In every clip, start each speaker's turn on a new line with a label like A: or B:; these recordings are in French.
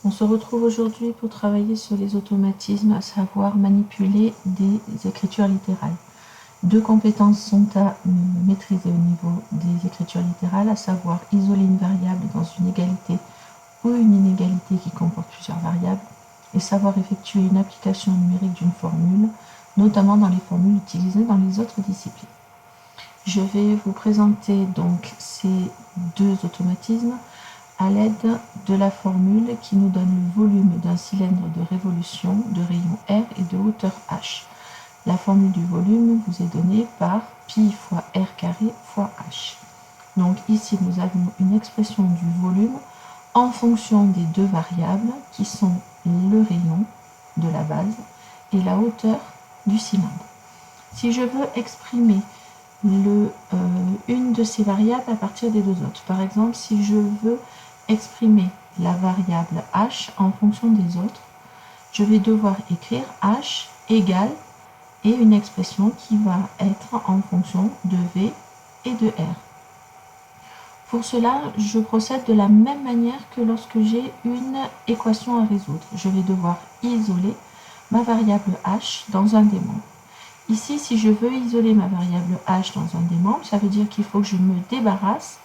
A: On se retrouve aujourd'hui pour travailler sur les automatismes, à savoir manipuler des écritures littérales. Deux compétences sont à maîtriser au niveau des écritures littérales, à savoir isoler une variable dans une égalité ou une inégalité qui comporte plusieurs variables, et savoir effectuer une application numérique d'une formule, notamment dans les formules utilisées dans les autres disciplines. Je vais vous présenter donc ces deux automatismes à l'aide de la formule qui nous donne le volume d'un cylindre de révolution de rayon R et de hauteur H. La formule du volume vous est donnée par pi fois R carré fois H. Donc ici, nous avons une expression du volume en fonction des deux variables qui sont le rayon de la base et la hauteur du cylindre. Si je veux exprimer une de ces variables à partir des deux autres, par exemple, si je veux exprimer la variable h en fonction des autres, je vais devoir écrire h égale et une expression qui va être en fonction de v et de r. Pour cela, je procède de la même manière que lorsque j'ai une équation à résoudre. Je vais devoir isoler ma variable h dans un des membres. Ici, si je veux isoler ma variable h dans un des membres, ça veut dire qu'il faut que je me débarrasse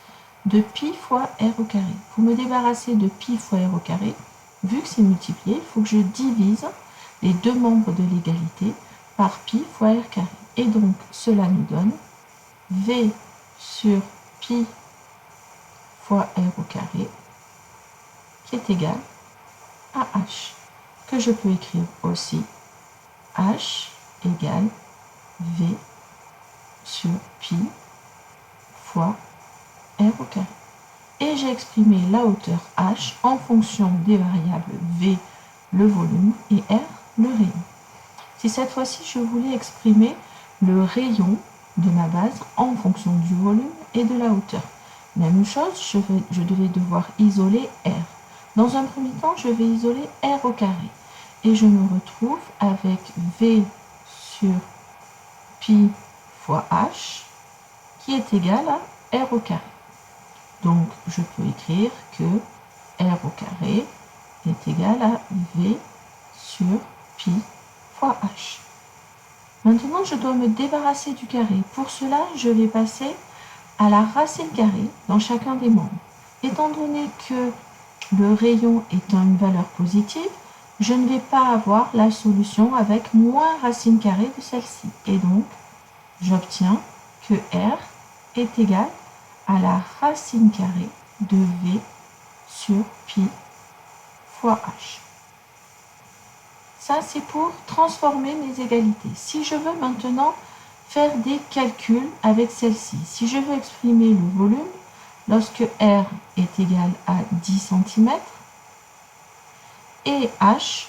A: de pi fois r au carré. Pour me débarrasser de pi fois r au carré, vu que c'est multiplié, il faut que je divise les deux membres de l'égalité par pi fois r carré. Et donc, cela nous donne v sur pi fois r au carré qui est égal à h, que je peux écrire aussi h égale v sur pi fois r au carré. Et j'ai exprimé la hauteur h en fonction des variables v, le volume, et r, le rayon. Si cette fois-ci je voulais exprimer le rayon de ma base en fonction du volume et de la hauteur, même chose, je devais devoir isoler r. Dans un premier temps, je vais isoler r au carré. Et je me retrouve avec v sur pi fois h qui est égal à r au carré. Donc, je peux écrire que r au carré est égal à v sur pi fois h. Maintenant, je dois me débarrasser du carré. Pour cela, je vais passer à la racine carrée dans chacun des membres. Étant donné que le rayon est une valeur positive, je ne vais pas avoir la solution avec moins racine carrée de celle-ci. Et donc, j'obtiens que r est égal à la racine carrée de v sur pi fois h. Ça, c'est pour transformer mes égalités. Si je veux maintenant faire des calculs avec celle-ci, si je veux exprimer le volume, lorsque R est égal à 10 cm et H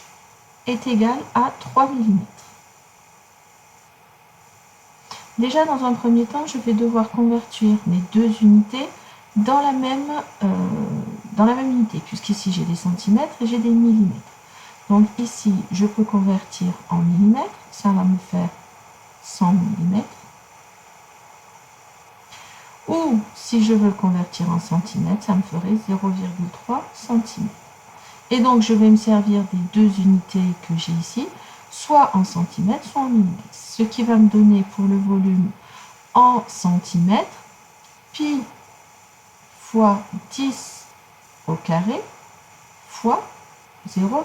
A: est égal à 3 mm. Déjà, dans un premier temps, je vais devoir convertir mes deux unités dans la même unité, puisqu'ici j'ai des centimètres et j'ai des millimètres. Donc ici, je peux convertir en millimètres, ça va me faire 100 mm. Ou si je veux le convertir en centimètres, ça me ferait 0,3 cm. Et donc je vais me servir des deux unités que j'ai ici, soit en centimètres, soit en millimètres. Ce qui va me donner pour le volume en centimètres, pi fois 10 au carré fois 0,3.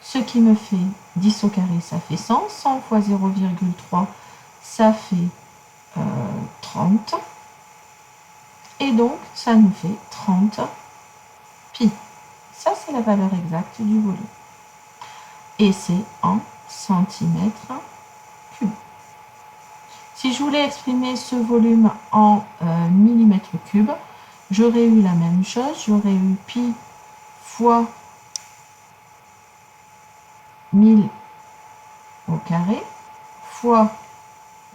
A: Ce qui me fait 10 au carré, ça fait 100. 100 fois 0,3, ça fait 30. Et donc, ça nous fait 30 pi. Ça, c'est la valeur exacte du volume. Et c'est en centimètres cubes. Si je voulais exprimer ce volume en millimètres cubes, j'aurais eu la même chose. J'aurais eu pi fois 1000 au carré fois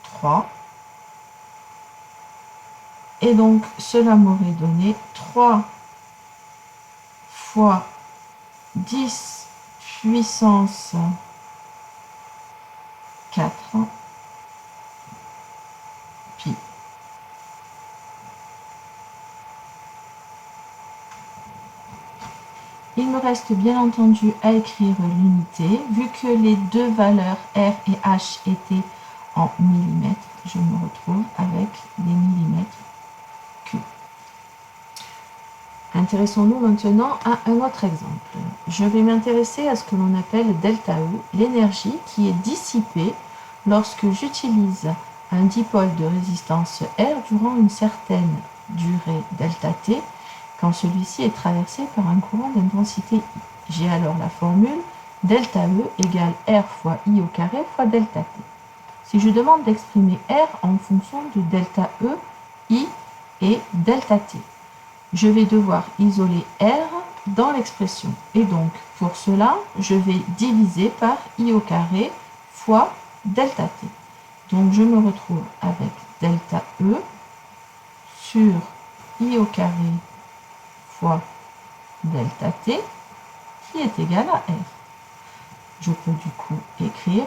A: 3. Et donc, cela m'aurait donné 3 fois 10 puissance 4 pi. Il me reste bien entendu à écrire l'unité. Vu que les deux valeurs R et H étaient en millimètres, je me retrouve avec des millimètres cubes. Intéressons-nous maintenant à un autre exemple. Je vais m'intéresser à ce que l'on appelle delta E, l'énergie qui est dissipée lorsque j'utilise un dipôle de résistance R durant une certaine durée delta T, quand celui-ci est traversé par un courant d'intensité I. J'ai alors la formule delta E égale R fois I au carré fois delta T. Si je demande d'exprimer R en fonction de delta E, I et delta T, je vais devoir isoler R dans l'expression. Et donc, pour cela, je vais diviser par I au carré fois delta T. Donc, je me retrouve avec delta E sur I au carré fois delta T qui est égal à R. Je peux du coup écrire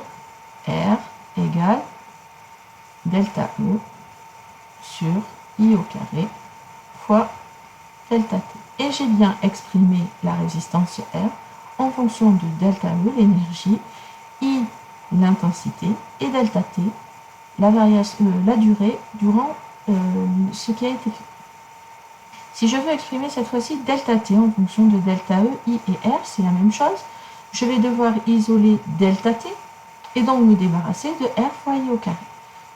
A: R égale delta E sur I au carré fois delta T. Et j'ai bien exprimé la résistance R en fonction de delta E, l'énergie, I, l'intensité, et delta T, la durée durant ce qui a été fait. Si je veux exprimer cette fois-ci delta T en fonction de delta E, I et R, c'est la même chose. Je vais devoir isoler delta T et donc me débarrasser de R fois I au carré.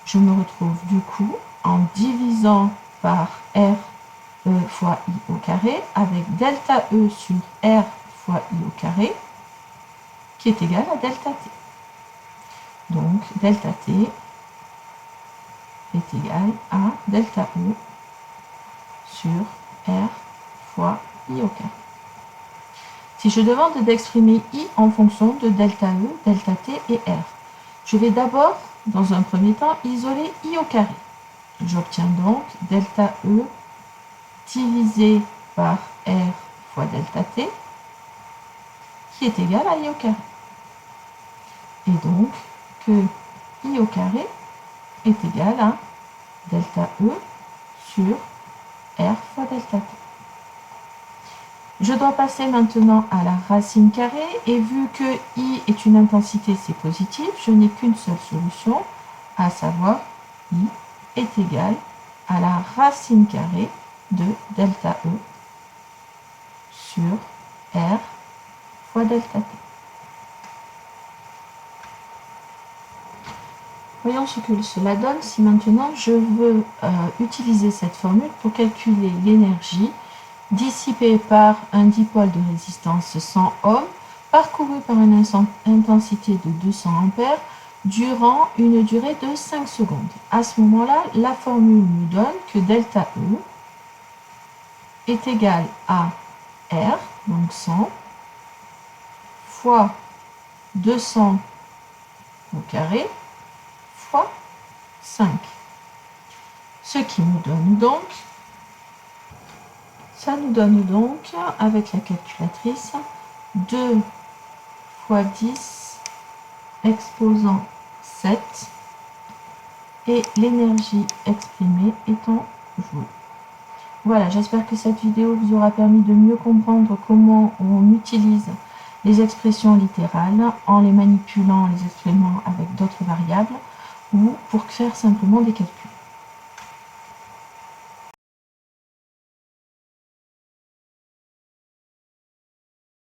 A: Je me retrouve du coup en divisant par R fois I au carré avec delta E sur R fois I au carré qui est égal à delta T. Donc delta T est égal à delta E sur R fois I au carré. Si je demande d'exprimer I en fonction de delta E, delta T et R, je vais d'abord, dans un premier temps, isoler I au carré. J'obtiens donc delta E divisé par R fois delta T qui est égal à I au carré. Et donc que I au carré est égal à delta E sur R fois delta T. Je dois passer maintenant à la racine carrée et vu que I est une intensité, c'est positif, je n'ai qu'une seule solution, à savoir I est égal à la racine carrée de delta E sur R fois delta T. Voyons ce que cela donne si maintenant je veux utiliser cette formule pour calculer l'énergie dissipée par un dipôle de résistance 100 ohms parcouru par une intensité de 200 ampères durant une durée de 5 secondes. À ce moment-là, la formule nous donne que delta E est égal à R, donc 100, fois 200 au carré, fois 5. Ce qui nous donne donc, avec la calculatrice, 2 fois 10 exposant 7 et l'énergie exprimée est en joules. Voilà, j'espère que cette vidéo vous aura permis de mieux comprendre comment on utilise les expressions littérales en les manipulant, les exprimant avec d'autres variables ou pour faire simplement des calculs.